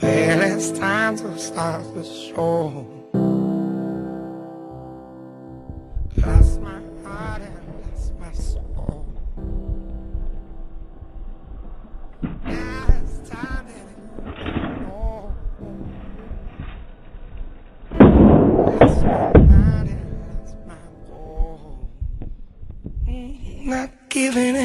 Well, it's time to start the show. Lost my heart and lost my soul. Now it's time that you know. Lost my mind and lost my goal. Not giving